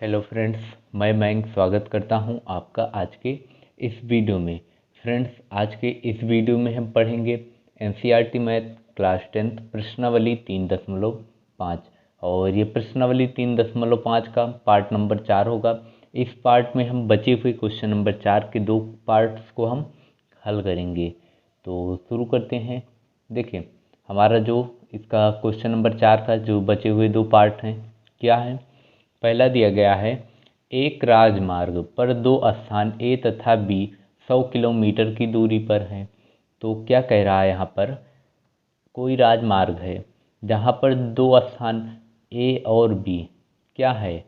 Hello friends, मैं मयंक स्वागत करता हूं आपका आज के इस वीडियो में। फ्रेंड्स, आज के इस वीडियो में हम पढ़ेंगे एनसीईआरटी मैथ क्लास 10 प्रश्नावली 3.5 और ये प्रश्नावली 3.5 का पार्ट नंबर 4 होगा। इस पार्ट में हम बचे हुए क्वेश्चन नंबर 4 के 2 पार्ट्स को हम हल करेंगे। तो शुरू करते हैं। देखिए, हमारा जो इसका क्वेश्चन नंबर 4 का जो बचे हुए 2 पार्ट हैं, क्या है। पहला दिया गया है, एक राजमार्ग पर 2 स्थान ए तथा बी 100 किलोमीटर की दूरी पर हैं। तो क्या कह रहा है, यहाँ पर कोई राजमार्ग है जहाँ पर 2 स्थान ए और बी क्या है,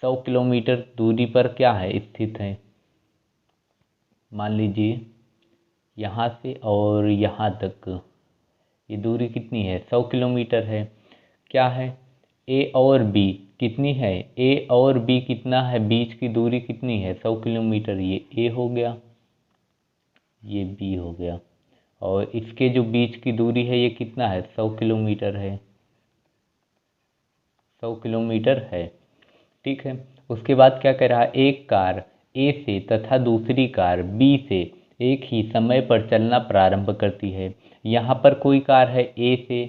100 किलोमीटर दूरी पर क्या है, स्थित है। मान लीजिए यहाँ से और यहाँ तक ये दूरी कितनी है, 100 किलोमीटर है। क्या है, ए और बी कितनी है, ए और बी कितना है, बीच की दूरी कितनी है, 100 किलोमीटर। ये ए हो गया, ये बी हो गया, और इसके जो बीच की दूरी है ये कितना है, 100 किलोमीटर है, 100 किलोमीटर है। ठीक है। उसके बाद क्या कह रहा है, एक कार ए से तथा दूसरी कार बी से एक ही समय पर चलना प्रारंभ करती है। यहाँ पर कोई कार है ए से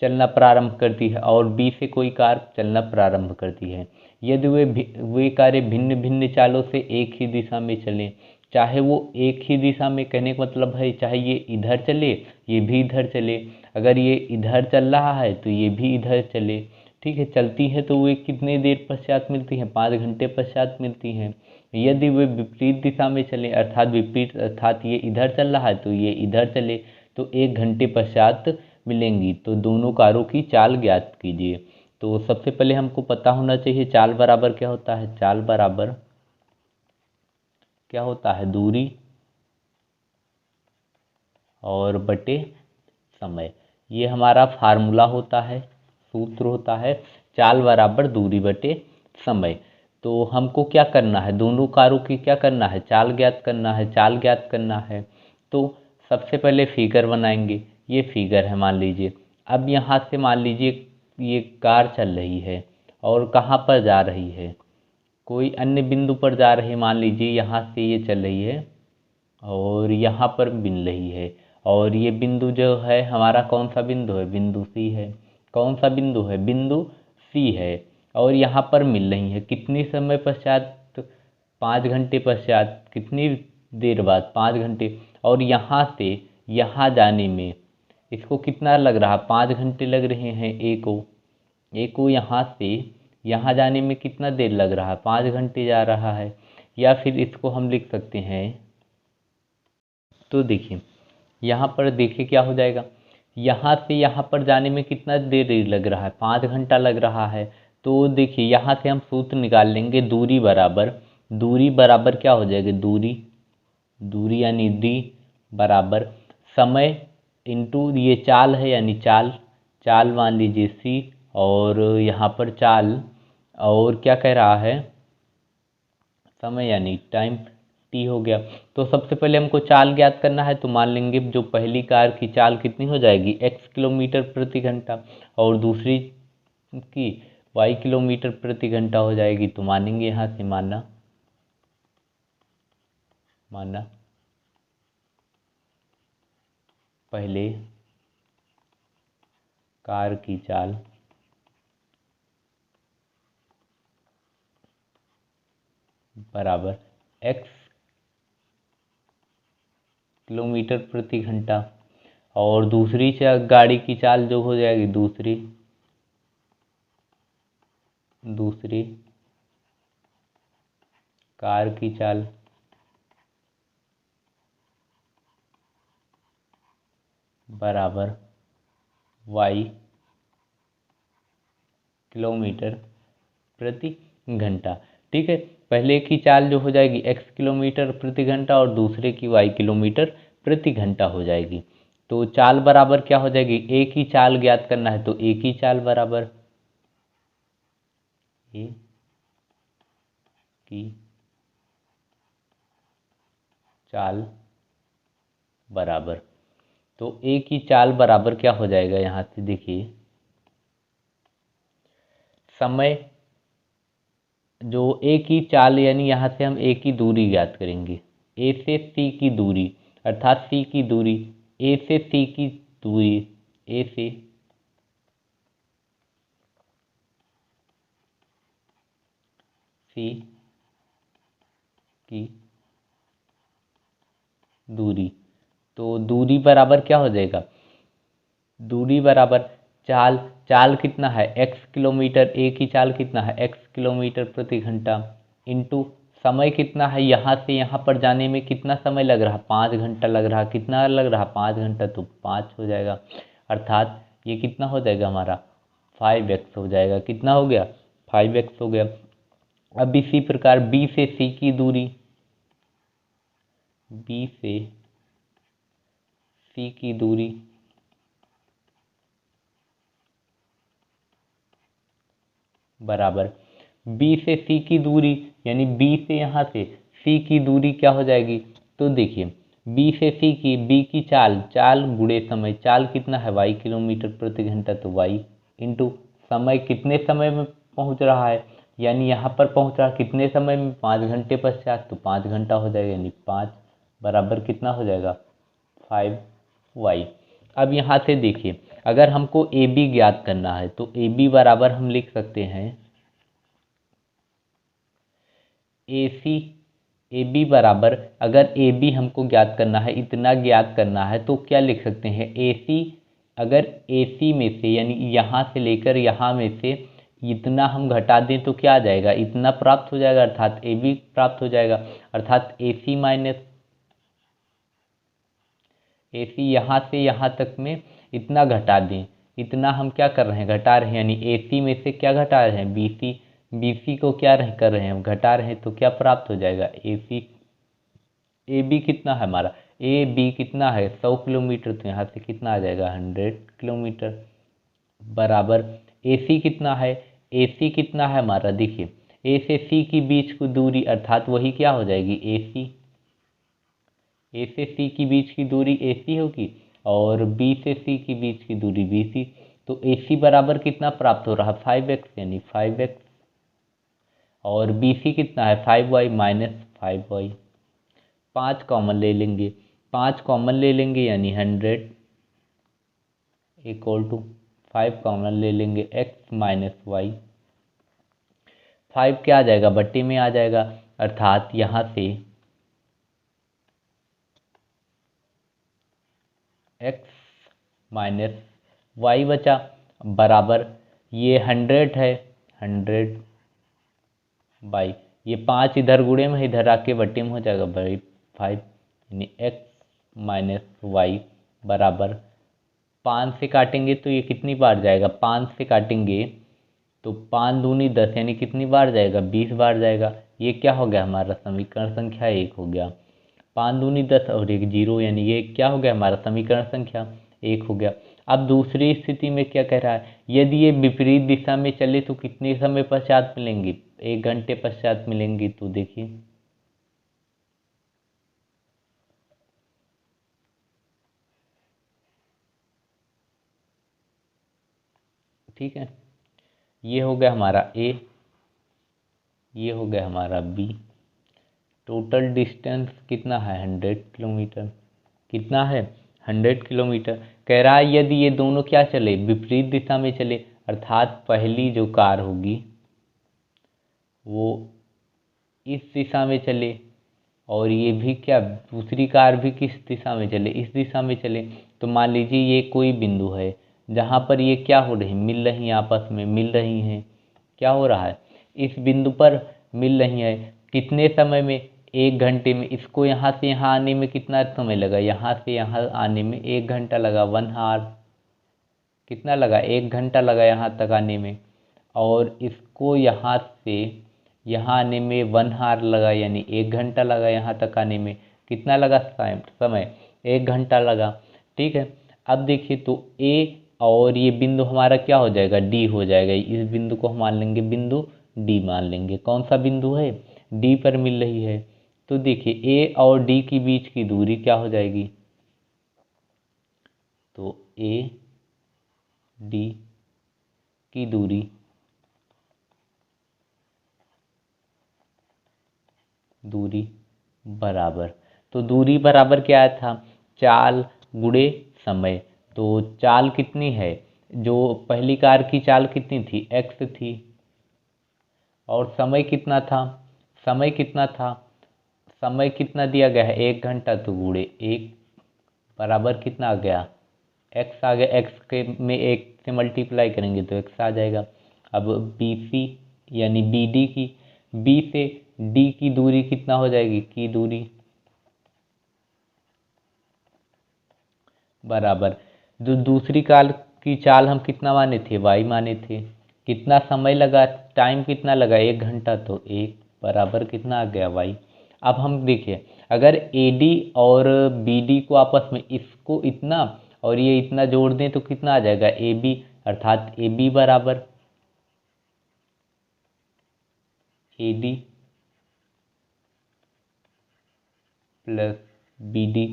चलना प्रारंभ करती है और बी से कोई कार चलना प्रारंभ करती है। यदि वे कारें भिन्न भिन्न चालों से एक ही दिशा में चलें, चाहे वो एक ही दिशा में, कहने का मतलब है चाहे ये इधर चले ये भी इधर चले, अगर ये इधर चल रहा है तो ये भी इधर चले। ठीक है, चलती है तो वे कितने देर पश्चात मिलती हैं, 5 घंटे पश्चात मिलती हैं। यदि वे विपरीत दिशा में चले, अर्थात विपरीत, अर्थात ये इधर चल रहा है तो ये इधर चले, तो 1 घंटे पश्चात मिलेंगी। तो दोनों कारों की चाल ज्ञात कीजिए। तो सबसे पहले हमको पता होना चाहिए चाल बराबर क्या होता है। चाल बराबर क्या होता है, दूरी और बटे समय। ये हमारा फार्मूला होता है, सूत्र होता है, चाल बराबर दूरी बटे समय। तो हमको क्या करना है, दोनों कारों की क्या करना है, चाल ज्ञात करना है, चाल ज्ञात करना है। तो सबसे पहले फिगर बनाएंगे। ये फिगर है, मान लीजिए। अब यहाँ से मान लीजिए ये कार चल रही है और कहाँ पर जा रही है, कोई अन्य बिंदु पर जा रही है। मान लीजिए यहाँ से ये चल रही है और यहाँ पर मिल रही है, और ये बिंदु जो है हमारा कौन सा बिंदु है, बिंदु सी है। कौन सा बिंदु है, बिंदु सी है। और यहाँ पर मिल रही है कितनी समय पश्चात, 5 घंटे पश्चात। कितनी देर बाद, 5 घंटे। और यहाँ से यहाँ जाने में इसको कितना लग रहा, 5 घंटे लग रहे हैं ए को यहाँ से यहाँ जाने में कितना देर लग रहा है, 5 घंटे जा रहा है। या फिर इसको हम लिख सकते हैं, तो देखिए यहाँ पर देखिए क्या हो जाएगा, यहाँ से यहाँ पर जाने में कितना देर लग रहा है, 5 घंटा लग रहा है। तो देखिए यहाँ से हम सूत्र निकाल लेंगे, दूरी बराबर क्या हो जाएगी, दूरी दूरी यानी डी बराबर समय इंटू ये चाल है, यानी चाल, चाल मान लीजिए सी, और यहाँ पर चाल, और क्या कह रहा है, समय यानी टाइम टी हो गया। तो सबसे पहले हमको चाल ज्ञात करना है, तो मान लेंगे जो पहली कार की चाल कितनी हो जाएगी, x किलोमीटर प्रति घंटा, और दूसरी की y किलोमीटर प्रति घंटा हो जाएगी। तो मानेंगे यहाँ से, माना माना पहले कार की चाल बराबर x किलोमीटर प्रति घंटा, और दूसरी गाड़ी की चाल जो हो जाएगी, दूसरी कार की चाल बराबर y किलोमीटर प्रति घंटा। ठीक है, पहले की चाल जो हो जाएगी x किलोमीटर प्रति घंटा और दूसरे की y किलोमीटर प्रति घंटा हो जाएगी। तो चाल बराबर क्या हो जाएगी, ए की चाल ज्ञात करना है, तो ए की चाल बराबर ए की चाल बराबर, तो ए की चाल बराबर क्या हो जाएगा, यहाँ से देखिए समय जो ए की चाल यानी यहाँ से हम ए की दूरी ज्ञात करेंगे, ए से सी की दूरी, अर्थात सी की दूरी, ए से सी की दूरी, ए से सी की दूरी। तो दूरी बराबर क्या हो जाएगा, दूरी बराबर चाल, चाल कितना है x किलोमीटर, ए की चाल कितना है x किलोमीटर प्रति घंटा, इंटू समय कितना है, यहाँ से यहाँ पर जाने में कितना समय लग रहा, 5 घंटा लग रहा, कितना लग रहा 5 घंटा, तो 5 हो जाएगा, अर्थात ये कितना हो जाएगा हमारा 5x हो जाएगा, कितना हो गया 5x हो गया। अब इसी प्रकार B से C की दूरी, B से C की दूरी बराबर B से C की दूरी, यानी B से यहाँ से C की दूरी क्या हो जाएगी, तो देखिए B से C की, B की चाल, चाल गुणे समय, चाल कितना है y किलोमीटर प्रति घंटा, तो y इंटू समय कितने समय में पहुँच रहा है, यानी यहाँ पर पहुँच रहा कितने समय में 5 घंटे पश्चात, तो 5 घंटा हो जाएगा, यानी 5 बराबर कितना हो जाएगा 5y। अब यहाँ से देखिए अगर हमको ए बी ज्ञात करना है तो ए बी बराबर हम लिख सकते हैं ए सी, ए बी बराबर, अगर ए बी हमको ज्ञात करना है, इतना ज्ञात करना है, तो क्या लिख सकते हैं ए सी, अगर ए सी में से यानी यहाँ से लेकर यहाँ में से इतना हम घटा दें तो क्या आ जाएगा, इतना प्राप्त हो जाएगा, अर्थात ए बी प्राप्त हो जाएगा, अर्थात ए सी माइनस ए सी, यहाँ से यहाँ तक में इतना घटा दें, इतना हम क्या कर रहे हैं घटा रहे हैं, यानी ए सी में से क्या घटा रहे हैं बी सी, बी सी को क्या कर रहे हैं हम घटा रहे हैं, तो क्या प्राप्त हो जाएगा ए सी। ए बी कितना है हमारा, ए बी कितना है 100 किलोमीटर, तो यहाँ से कितना आ जाएगा 100 किलोमीटर बराबर ए सी कितना है, ए सी कितना है हमारा, देखिए ए से सी की बीच की दूरी, अर्थात वही क्या हो जाएगी ए सी, ए से सी की बीच की दूरी ए सी होगी और बी से सी की बीच की दूरी बी सी, तो ए सी बराबर कितना प्राप्त हो रहा 5x, यानी 5x, और बी सी कितना है 5y माइनस 5y, 5 कॉमन ले लेंगे, 5 कॉमन ले लेंगे यानी 100 इक्वल टू 5 कॉमन ले लेंगे x माइनस वाई, 5 क्या आ जाएगा बट्टे में आ जाएगा, अर्थात यहाँ से x माइनस वाई बचा बराबर, ये 100 है, 100 बाई ये 5 इधर गुणे में इधर आके बट्टे में हो जाएगा बाई 5, यानी x माइनस वाई बराबर 5 से काटेंगे तो ये कितनी बार जाएगा, 5 से काटेंगे तो 5 दूनी 10, यानी कितनी बार जाएगा 20 बार जाएगा, ये क्या हो गया हमारा समीकरण संख्या 1 हो गया, 5 दूनी 10 और एक जीरो, यानी ये क्या हो गया हमारा समीकरण संख्या 1 हो गया। अब दूसरी स्थिति में क्या कह रहा है, यदि ये विपरीत दिशा में चले तो कितने समय पश्चात मिलेंगे, 1 घंटे पश्चात मिलेंगी, तो देखिए ठीक है, ये हो गया हमारा ए, ये हो गया हमारा बी, टोटल डिस्टेंस कितना है 100 किलोमीटर, कितना है 100 किलोमीटर। कह रहा है यदि ये दोनों क्या चले विपरीत दिशा में चले, अर्थात पहली जो कार होगी वो इस दिशा में चले और ये भी क्या दूसरी कार भी किस दिशा में चले, इस दिशा में चले, तो मान लीजिए ये कोई बिंदु है जहाँ पर ये क्या हो रही मिल रही हैं, आपस में मिल रही हैं, क्या हो रहा है इस बिंदु पर मिल रही है, कितने समय में 1 घंटे में, इसको यहाँ से यहाँ आने में कितना समय लगा, यहाँ से यहाँ आने में 1 घंटा लगा, 1 आवर, कितना लगा 1 घंटा लगा यहाँ तक आने में, और इसको यहाँ से यहाँ आने में 1 आवर लगा, यानी 1 घंटा लगा यहाँ तक आने में, कितना लगा समय 1 घंटा लगा। ठीक है, अब देखिए तो ए और ये बिंदु हमारा क्या हो जाएगा डी हो जाएगा, इस बिंदु को हम मान लेंगे बिंदु डी मान लेंगे, कौन सा बिंदु है डी पर मिल रही है, तो देखिए ए और डी की बीच की दूरी क्या हो जाएगी, तो ए डी की दूरी दूरी बराबर, तो दूरी बराबर क्या था, चाल गुणे समय। तो चाल कितनी है, जो पहली कार की चाल कितनी थी, x थी, और समय कितना था, समय कितना था, समय कितना दिया गया है 1 घंटा, तो गुणे 1 बराबर कितना आ गया, x आ गया। x के में 1 से मल्टीप्लाई करेंगे तो x आ जाएगा। अब बी सी यानी बी डी की, बी से डी की दूरी कितना हो जाएगी, की दूरी बराबर, जो दूसरी कार की चाल हम कितना माने थे, y माने थे, कितना समय लगा, टाइम कितना लगा 1 घंटा, तो 1 बराबर कितना आ गया y। अब हम देखिए, अगर AD और BD को आपस में इसको इतना और ये इतना जोड़ दें तो कितना आ जाएगा AB, अर्थात AB बराबर AD plus BD,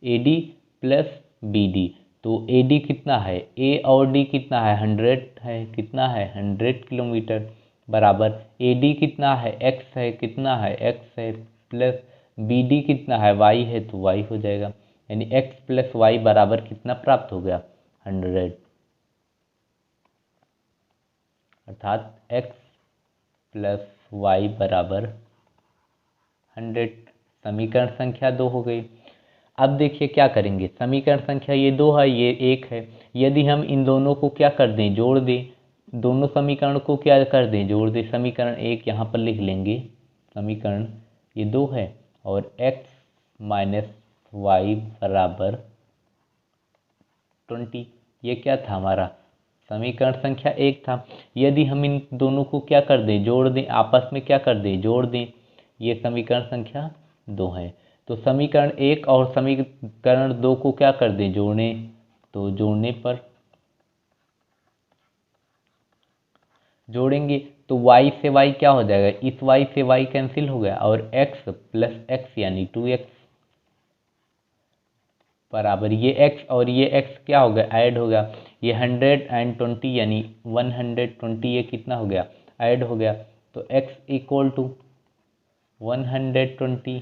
AD plus BD। तो AD कितना है, A और D कितना है, 100 है, कितना है 100 किलोमीटर, बराबर AD कितना है, x है, कितना है x है, प्लस BD कितना है, y है, तो y हो जाएगा। यानी x प्लस वाई बराबर कितना प्राप्त हो गया, 100, अर्थात x प्लस वाई बराबर 100। समीकरण संख्या 2 हो गई। अब देखिए क्या करेंगे, समीकरण संख्या ये 2 है, ये 1 है, यदि हम इन दोनों को क्या कर दें, जोड़ दें, दोनों समीकरण को क्या कर दें, जोड़ दें, समीकरण 1 यहाँ पर लिख लेंगे, समीकरण ये 2 है, और x माइनस वाई बराबर 20, ये क्या था हमारा, समीकरण संख्या 1 था। यदि हम इन दोनों को क्या कर दें, जोड़ दें, आपस में क्या कर दें, जोड़ दें, ये समीकरण संख्या 2 है। तो समीकरण 1 और समीकरण 2 को क्या कर दें, जोड़ने, तो जोड़ने पर जोड़ेंगे तो y से y क्या हो जाएगा, इस y से y कैंसिल हो गया, और x प्लस x यानी 2x बराबर ये x और ये x क्या हो गया, ऐड हो गया, ये 120 यानी 120, ये कितना हो गया, ऐड हो गया, तो x इक्वल टू 120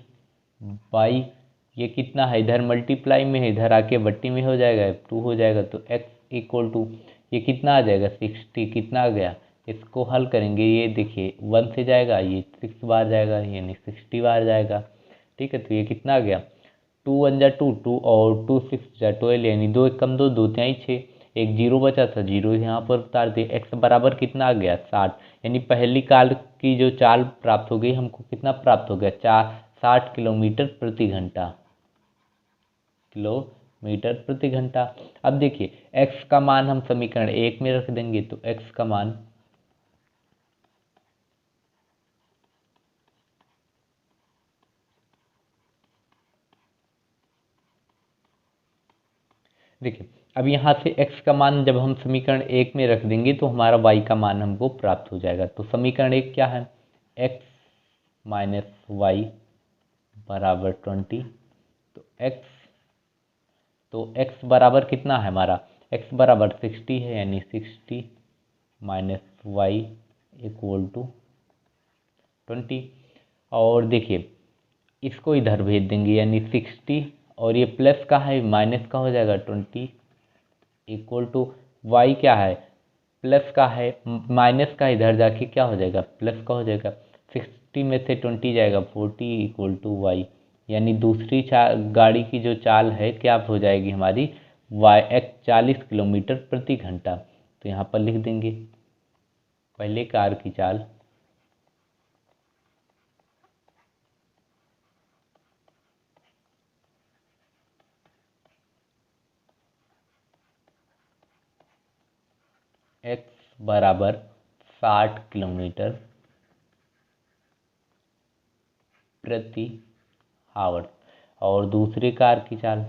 बाई, ये कितना है, इधर मल्टीप्लाई में है, इधर आके बट्टी में हो जाएगा, 2 हो जाएगा, तो x इक्वल टू ये कितना आ जाएगा, 60, कितना आ गया, इसको हल करेंगे, ये देखिए 1 से जाएगा, ये 6 बार जाएगा, यानी 60 बार जाएगा, ठीक है। तो ये कितना आ गया, 2 1 जा 2, 2 और 2 6 जा 12, यानी 2 एकम 2, 2 तिहाई 6, एक जीरो बचा था, जीरो यहाँ पर उतार दिए, x बराबर कितना आ गया 60, यानी पहली कार की जो चाल प्राप्त हो गई, हमको कितना प्राप्त हो गया, 60 किलोमीटर प्रति घंटा, किलोमीटर प्रति घंटा। अब देखिए x का मान हम समीकरण 1 में रख देंगे, तो x का मान देखिए, अब यहाँ से x का मान जब हम समीकरण 1 में रख देंगे तो हमारा y का मान हमको प्राप्त हो जाएगा। तो समीकरण 1 क्या है, x माइनस वाई बराबर 20, तो x बराबर कितना है हमारा, x बराबर 60 है, यानी 60 माइनस वाई इक्वल टू 20। और देखिए इसको इधर भेज देंगे, यानी 60 और ये प्लस का है माइनस का हो जाएगा 20 इक्वल टू वाई क्या है, प्लस का है, माइनस का इधर जाके क्या हो जाएगा, प्लस का हो जाएगा, 60 में से 20 जाएगा 40 इक्वल टू वाई। यानी दूसरी गाड़ी की जो चाल है क्या हो जाएगी हमारी, वाई x 40 किलोमीटर प्रति घंटा। तो यहाँ पर लिख देंगे पहले कार की चाल x बराबर 60 किलोमीटर प्रति आवर, और दूसरी कार की चाल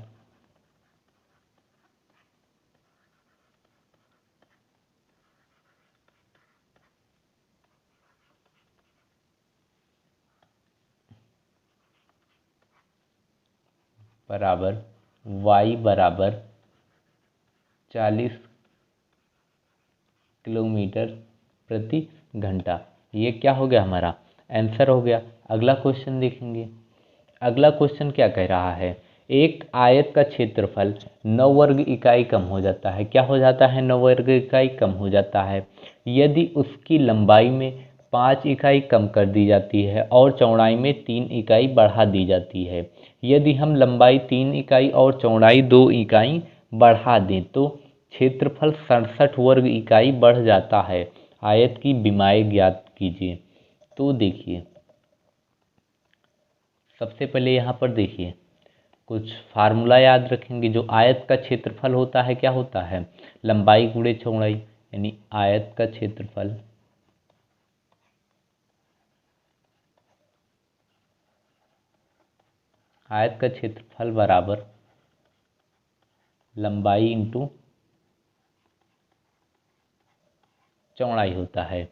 बराबर y बराबर 40 किलोमीटर प्रति घंटा। ये क्या हो गया हमारा, आंसर हो गया। अगला क्वेश्चन देखेंगे। अगला क्वेश्चन क्या कह रहा है, एक आयत का क्षेत्रफल 9 वर्ग इकाई कम हो जाता है। क्या हो जाता है? 9 वर्ग इकाई कम हो जाता है यदि उसकी लंबाई में 5 इकाई कम कर दी जाती है और चौड़ाई में 3 इकाई बढ़ा दी जाती है। यदि हम लंबाई 3 इकाई और चौड़ाई 2 इकाई बढ़ा दें तो क्षेत्रफल 67 वर्ग इकाई बढ़ जाता है। आयत की विमाएँ ज्ञात कीजिए। तो देखिए, सबसे पहले यहाँ पर देखिए कुछ फार्मूला याद रखेंगे। जो आयत का क्षेत्रफल होता है क्या होता है? लंबाई गुणे चौड़ाई, यानी आयत का क्षेत्रफल बराबर लंबाई इंटू चौड़ाई होता है।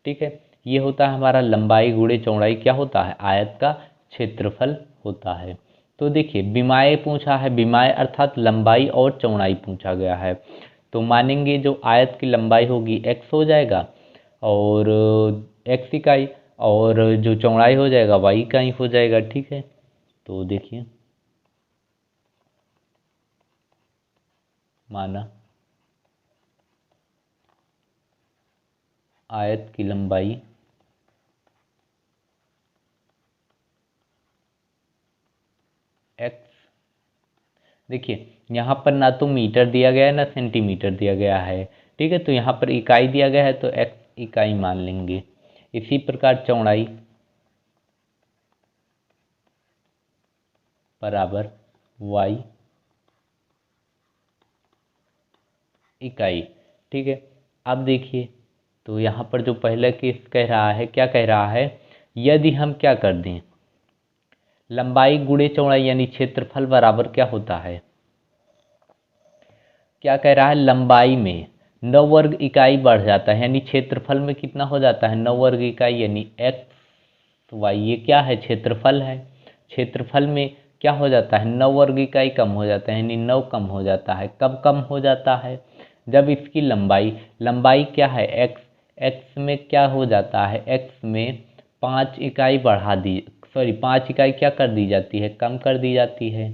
ठीक है, ये होता है हमारा लंबाई गुणे चौड़ाई क्या होता है? आयत का क्षेत्रफल होता है। तो देखिए विमाएँ पूछा है, विमाएँ अर्थात लंबाई और चौड़ाई पूछा गया है। तो मानेंगे जो आयत की लंबाई होगी x हो जाएगा और x इकाई, और जो चौड़ाई हो जाएगा y इकाई हो जाएगा। ठीक है, तो देखिए माना आयत की लंबाई x, देखिए यहाँ पर ना तो मीटर दिया गया है ना सेंटीमीटर दिया गया है। ठीक है, तो यहाँ पर इकाई दिया गया है तो x इकाई मान लेंगे। इसी प्रकार चौड़ाई बराबर y इकाई। ठीक है, अब देखिए तो यहाँ पर जो पहला केस कह रहा है, क्या कह रहा है, यदि हम क्या कर दें, लंबाई गुणे चौड़ाई यानी क्षेत्रफल बराबर क्या होता है, क्या कह रहा है, लंबाई में 9 वर्ग इकाई बढ़ जाता है, यानी क्षेत्रफल में कितना हो जाता है, 9 वर्ग इकाई, यानी एक्स वाई, ये क्या है, क्षेत्रफल है। क्षेत्रफल में क्या हो जाता है, 9 वर्ग इकाई कम हो जाता है, यानी 9 कम हो जाता है। कब कम हो जाता है? जब इसकी लंबाई, लंबाई क्या है, एक्स, एक्स में क्या हो जाता है, एक्स में 5 इकाई बढ़ा दी, सॉरी 5 इकाई क्या कर दी जाती है, कम कर दी जाती है।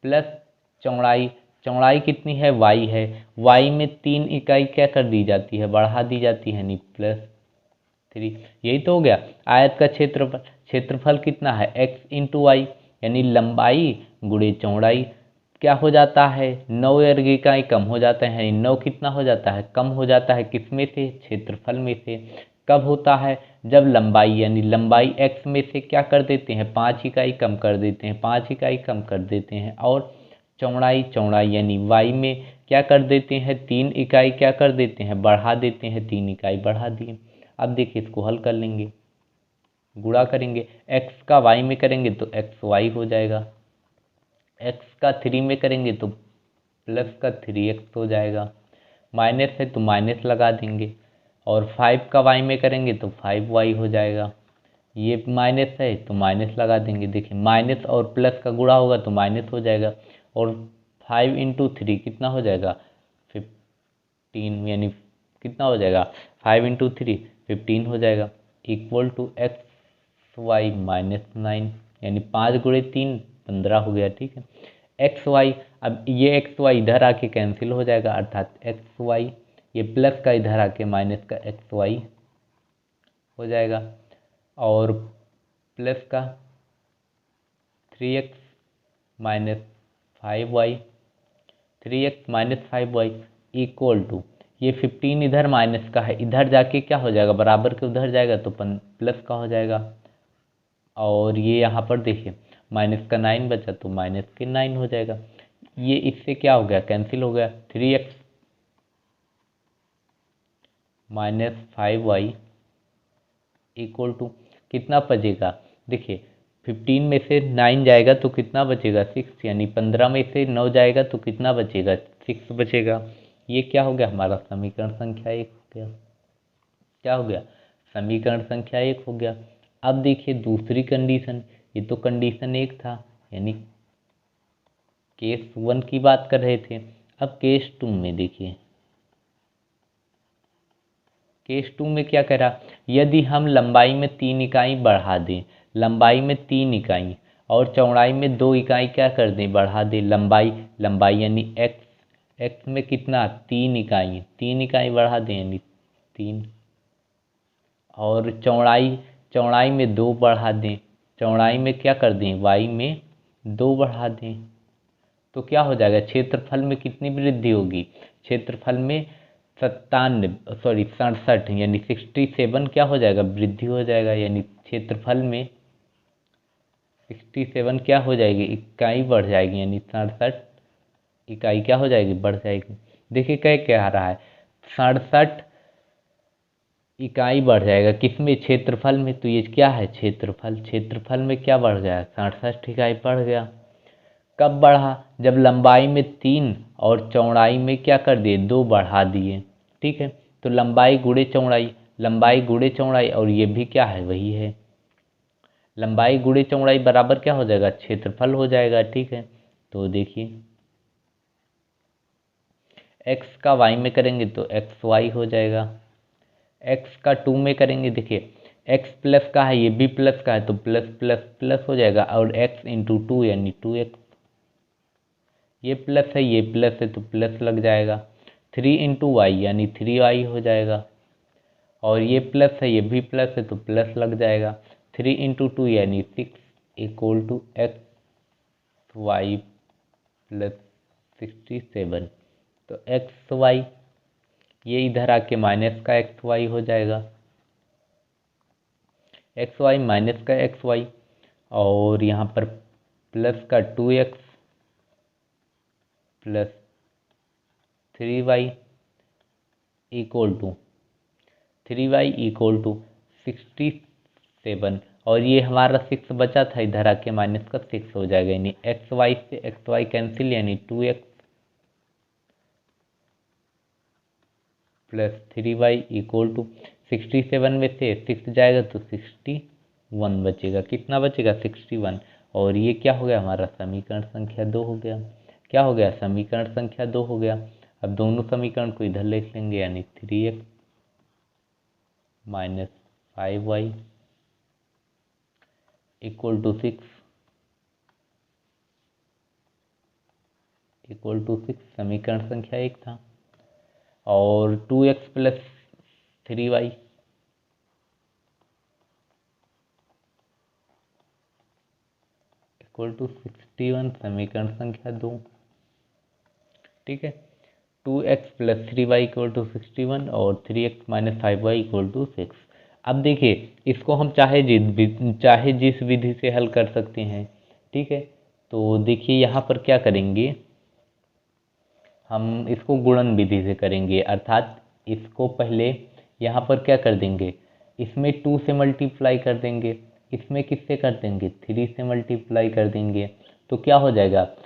प्लस चौड़ाई, चौड़ाई कितनी है, वाई है, वाई में 3 इकाई क्या कर दी जाती है, बढ़ा दी जाती है, यानी +3। यही तो हो गया आयत का क्षेत्रफल। क्षेत्रफल कितना है, x इंटू वाई, यानी लंबाई गुणे चौड़ाई। क्या हो जाता है, 9 वर्ग इकाई कम हो जाता है, यानी 9 कितना हो जाता है, कम हो जाता है, किसमें से, क्षेत्रफल में से। कब होता है, जब लंबाई, यानी लंबाई x में से क्या कर देते हैं, 5 इकाई कम कर देते हैं, 5 इकाई कम कर देते हैं, और चौड़ाई, चौड़ाई यानी y में क्या कर देते हैं, 3 इकाई क्या कर देते हैं, बढ़ा देते हैं, 3 इकाई बढ़ा दिए। अब देखिए इसको हल कर लेंगे, गुणा करेंगे, x का y में करेंगे तो एक्स वाई हो जाएगा, x का 3 में करेंगे तो प्लस का 3x हो जाएगा, माइनस है तो माइनस लगा देंगे, और 5 का y में करेंगे तो 5y हो जाएगा। ये माइनस है तो माइनस लगा देंगे, देखिए माइनस और प्लस का गुणा होगा तो माइनस हो जाएगा, और 5 इंटू 3 कितना हो जाएगा, 15, यानी कितना हो जाएगा, 5 इंटू 3 15 हो जाएगा, इक्वल टू एक्स वाई -9, यानी 5 गुणे 3 15 हो गया। ठीक है, एक्स वाई, अब ये एक्स वाई इधर आके कैंसिल हो जाएगा, अर्थात एक्स वाई, ये प्लस का इधर आके माइनस का एक्स वाई हो जाएगा, और प्लस का 3x minus 5y, 3x minus 5y equal to, ये 15 इधर माइनस का है, इधर जाके क्या हो जाएगा, बराबर के उधर जाएगा तो प्लस का हो जाएगा, और ये यहाँ पर देखिए माइनस का 9 बचा तो माइनस के 9 हो जाएगा। ये इससे क्या हो गया, कैंसिल हो गया, 3x minus 5y equal to कितना बचेगा, देखिए 15 में से 9 जाएगा तो कितना बचेगा, 6, यानी 15 में से 9 जाएगा तो कितना बचेगा, 6 बचेगा। ये क्या हो गया, हमारा समीकरण संख्या 1 हो गया। क्या हो गया, समीकरण संख्या 1 हो गया। अब देखिए दूसरी कंडीशन, ये तो कंडीशन 1 था, यानी केस 1 की बात कर रहे थे। अब केस 2 में देखिए, केस 2 में क्या करा, यदि हम लंबाई में 3 इकाई बढ़ा दें, लंबाई में 3 इकाई और चौड़ाई में 2 इकाई क्या कर दें, बढ़ा दें, लंबाई यानी एक्स में कितना 3 इकाई, 3 इकाई बढ़ा दें यानी 3, और चौड़ाई में 2 बढ़ा दें, चौड़ाई में क्या कर दें, वाई में 2 बढ़ा दें, तो क्या हो जाएगा, क्षेत्रफल में कितनी वृद्धि होगी, क्षेत्रफल में 67 यानी 67 क्या हो जाएगा, वृद्धि हो जाएगा, यानी क्षेत्रफल में 67 क्या हो जाएगी, इकाई बढ़ जाएगी, यानी 67 इकाई क्या हो जाएगी, बढ़ जाएगी। देखिए क्या आ रहा है, 67 इकाई बढ़ जाएगा किसमें, क्षेत्रफल में, तो ये क्या है, क्षेत्रफल में क्या बढ़ गया, 67 इकाई बढ़ गया। कब बढ़ा, जब लंबाई में 3 और चौड़ाई में क्या कर दिए, 2 बढ़ा दिए, ठीक है। तो लंबाई गुणे चौड़ाई, और ये भी क्या है, वही है, लंबाई गुणे चौड़ाई बराबर क्या हो जाएगा, क्षेत्रफल हो जाएगा, ठीक है। तो देखिए x का y में करेंगे तो एक्स वाई हो जाएगा, x का 2 में करेंगे, देखिए x प्लस का है, ये भी प्लस का है, तो प्लस प्लस प्लस हो जाएगा, और x इंटू 2 यानी 2x, ये प्लस है ये प्लस है तो प्लस लग जाएगा, 3 इंटू वाई यानी 3y हो जाएगा, और ये प्लस है ये भी प्लस है तो प्लस लग जाएगा, 3 इंटू 2 यानी 6 equal to x y plus 67, तो एक्स वाई ये इधर आके माइनस का एक्स वाई हो जाएगा, एक्स वाई माइनस का एक्स वाई, और यहाँ पर प्लस का 2x plus 3y equal to 67, और ये हमारा 6 बचा था, इधर आके माइनस का 6 हो जाएगा, यानी एक्स वाई से एक्स वाई कैंसिल, यानी 2x plus 3y equal to 67 में से 6 जाएगा तो 61 बचेगा, कितना बचेगा 61, और ये क्या हो गया हमारा समीकरण संख्या 2 हो गया, क्या हो गया, समीकरण संख्या 2 हो गया। अब दोनों समीकरण को इधर लिख लेंगे, यानी 3x minus 5y equal to 6 समीकरण संख्या 1 था, और 2x plus 3y equal to 61 समीकरण संख्या 2, ठीक है। 2x plus 3y equal to 61 और 3x minus 5y equal to 6। अब देखिए इसको हम चाहे जिस विधि से हल कर सकते हैं, ठीक है। तो देखिए यहाँ पर क्या करेंगे, हम इसको गुणन विधि से करेंगे, अर्थात इसको पहले यहाँ पर क्या कर देंगे, इसमें 2 से मल्टीप्लाई कर देंगे, इसमें किससे कर देंगे, 3 से मल्टीप्लाई कर देंगे, तो क्या हो जाएगा,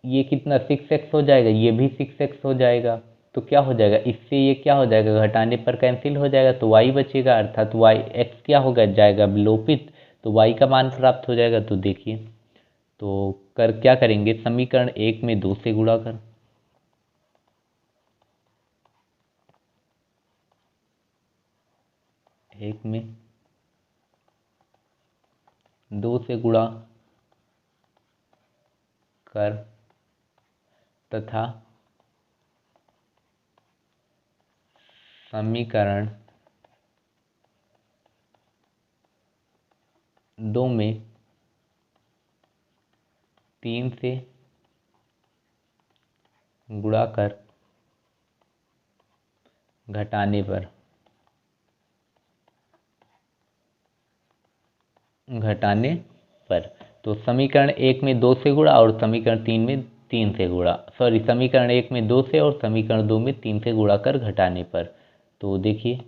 ये कितना 6x हो जाएगा, ये भी 6x हो जाएगा, तो क्या हो जाएगा, इससे ये क्या हो जाएगा, घटाने पर कैंसिल हो जाएगा, तो y बचेगा, अर्थात y x क्या होगा, जाएगा विलोपित, तो y का मान प्राप्त हो जाएगा। तो देखिए तो क्या करेंगे, समीकरण 1 में 2 से गुणा कर, एक में 2 से गुणा कर तथा समीकरण 2 में 3 से गुणा कर घटाने पर, तो समीकरण 1 में 2 से गुणा और समीकरण 3 में 3 से गुणा, समीकरण 1 में 2 से और समीकरण 2 में 3 से गुणा कर घटाने पर, तो देखिए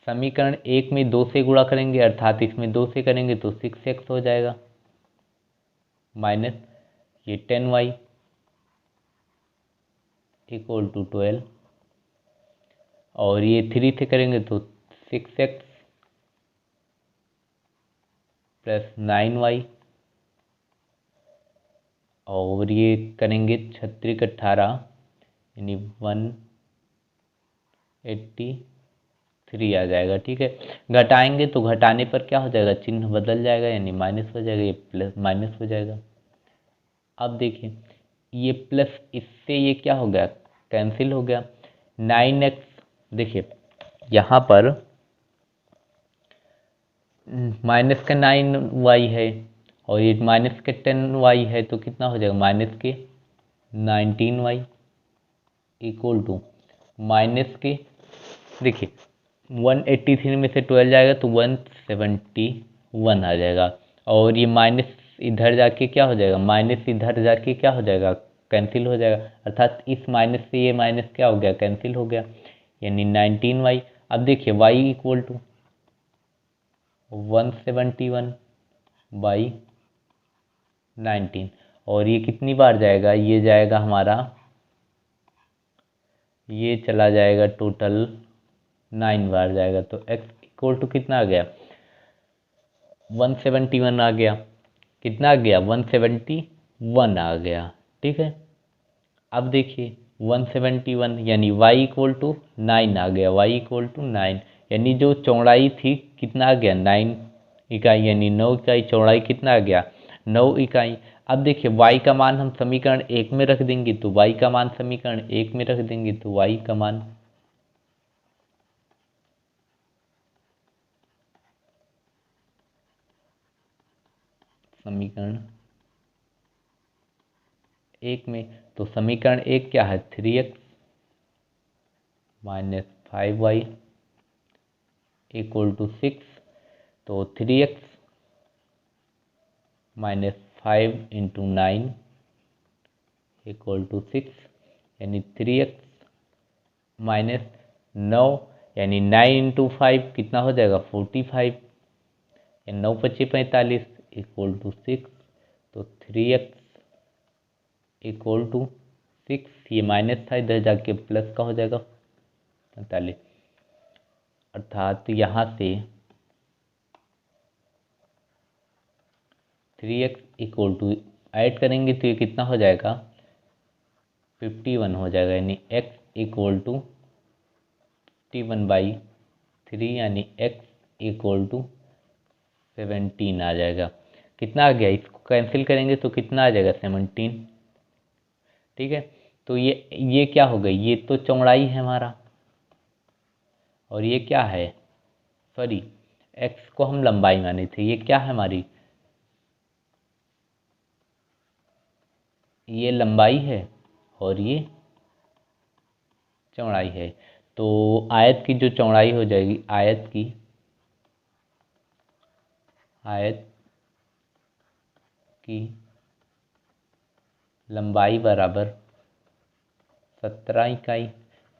समीकरण 1 में 2 से गुणा करेंगे, अर्थात इसमें 2 से करेंगे तो 6x हो जाएगा, माइनस ये 10y इक्वल टू 12, और ये 3 से करेंगे तो 6x प्लस 9y, और ये करेंगे 36 18 यानी 1 83 आ जाएगा। ठीक है, घटाएंगे तो घटाने पर क्या हो जाएगा, चिन्ह बदल जाएगा, यानी माइनस हो जाएगा, ये प्लस माइनस हो जाएगा। अब देखिए ये प्लस इससे ये क्या हो गया, कैंसिल हो गया। 9x, देखिए यहाँ पर माइनस का 9y है और ये माइनस के 10y है, तो कितना हो जाएगा, माइनस के 19y इक्वल टू माइनस के, देखिए 183 में से 12 जाएगा तो 171 आ जाएगा। और ये माइनस इधर जाके क्या हो जाएगा, माइनस इधर जाके क्या हो जाएगा, कैंसिल हो जाएगा, अर्थात इस माइनस से ये माइनस क्या हो गया, कैंसिल हो गया, यानी 19y। अब देखिए y इक्वल टू 171 बाई 19, और ये कितनी बार जाएगा, ये जाएगा हमारा, ये चला जाएगा टोटल 9 बार जाएगा, तो x इक्वल टू कितना आ गया, 171 आ गया। कितना आ गया, 171 आ गया। ठीक है, अब देखिए 171 यानी y इक्वल टू 9 आ गया, y इक्वल टू 9, यानी जो चौड़ाई थी कितना आ गया, 9 इकाई, यानी 9 इकाई चौड़ाई कितना आ गया, 9 इकाई। अब देखिए y का मान हम समीकरण 1 में रख देंगे, तो y का मान समीकरण 1 में रख देंगे, तो y का मान समीकरण 1 में, तो समीकरण 1 क्या है, 3x minus 5y equal to 6, तो 3x minus 5 into 9 equal to 6, यानी 3x माइनस 9, यानी 9 इंटू 5 कितना हो जाएगा, 45, या 9 पच्चीस 45 इक्वल टू 6, तो 3x इक्वल टू 6, ये माइनस था इधर जाके प्लस का हो जाएगा 45, अर्थात यहाँ से 3x इक्वल टू ऐड करेंगे तो ये कितना हो जाएगा, 51 हो जाएगा, यानी x इक्वल टू 51/3, यानी x इक्वल टू 17 आ जाएगा। कितना आ गया, इसको कैंसिल करेंगे तो कितना आ जाएगा, 17। ठीक है, तो ये क्या हो गई, ये तो चौड़ाई है हमारा, और ये क्या है, सॉरी x को हम लंबाई माने थे, ये क्या है हमारी, ये लंबाई है और ये चौड़ाई है। तो आयत की जो चौड़ाई हो जाएगी, आयत की लंबाई बराबर 17 इकाई,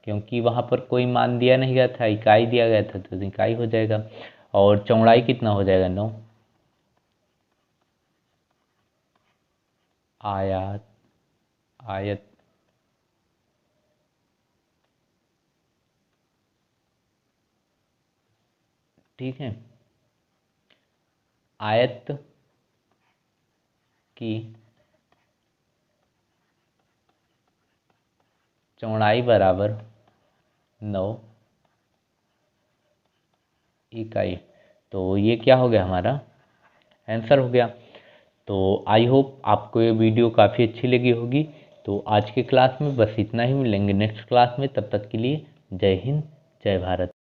क्योंकि वहाँ पर कोई मान दिया नहीं गया था, इकाई दिया गया था, तो इकाई हो जाएगा। और चौड़ाई कितना हो जाएगा, 9, आयत ठीक है, आयत की चौड़ाई बराबर 9 इकाई, तो ये क्या हो गया, हमारा आंसर हो गया। तो आई होप आपको ये वीडियो काफ़ी अच्छी लगी होगी। तो आज के क्लास में बस इतना ही, मिलेंगे नेक्स्ट क्लास में, तब तक के लिए जय हिंद जय भारत।